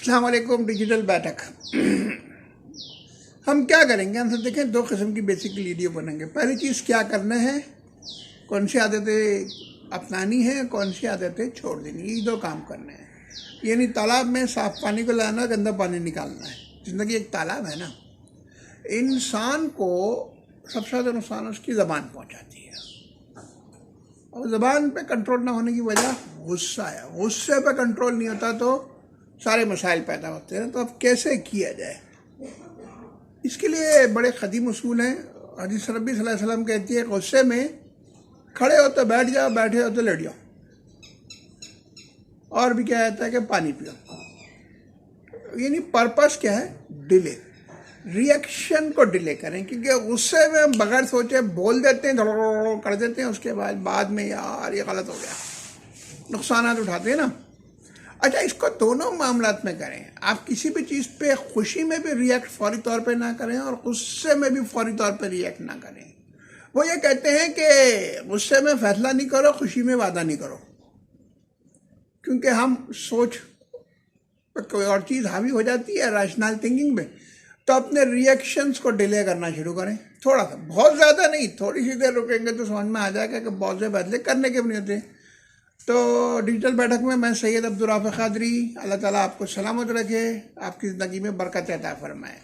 अस्सलाम वालेकुम। डिजिटल बैठक हम क्या करेंगे, हमसे देखें दो किस्म की बेसिकली वीडियो बनेंगे। पहली चीज़ क्या करना है, कौन सी आदतें अपनानी है, कौन सी आदतें छोड़ देनी, ये दो काम करने हैं। यानी तालाब में साफ पानी को लाना, गंदा पानी निकालना है। ज़िंदगी एक तालाब है ना। इंसान को सबसे ज़्यादा नुकसान उसकी ज़बान पहुंचाती है, और ज़बान पे कंट्रोल ना होने की वजह गुस्सा है। गुस्से पे कंट्रोल नहीं होता तो सारे मसाइल पैदा होते हैं। तो अब कैसे किया जाए, इसके लिए बड़े क़दीम उसूल हैं। हदीस नबी सल्लल्लाहु अलैहि वसल्लम कहती है, गुस्से में खड़े हो तो बैठ जाओ, बैठे हो तो लेट जाओ। और भी क्या कहता है कि पानी पियो। यानी पर्पस क्या है, डिले, रिएक्शन को डिले करें। क्योंकि गुस्से में हम बगैर सोचे बोल देते हैं, कर देते हैं, उसके बाद में यार ये गलत हो गया, नुकसान उठाते हैं ना। अच्छा, इसको दोनों मामलात में करें। आप किसी भी चीज़ पे खुशी में भी रिएक्ट फौरी तौर पे ना करें, और गुस्से में भी फौरी तौर पे रिएक्ट ना करें। वो ये कहते हैं कि गुस्से में फैसला नहीं करो, खुशी में वादा नहीं करो। क्योंकि हम सोच कोई और चीज़ हावी हो जाती है रैशनल थिंकिंग में, तो अपने रिएक्शंस को डिले करना शुरू करें। थोड़ा सा, बहुत ज़्यादा नहीं, थोड़ी सी देर रुकेंगे तो समझ में आ जाएगा कि बहुत से बदले करने के भी नहीं होते। तो डिजिटल बैठक में मैं सैयद अब्दुल राफ़िक़ क़ादरी, अल्लाह ताला आपको सलामत रखे, आपकी ज़िंदगी में बरकत अता फरमाए।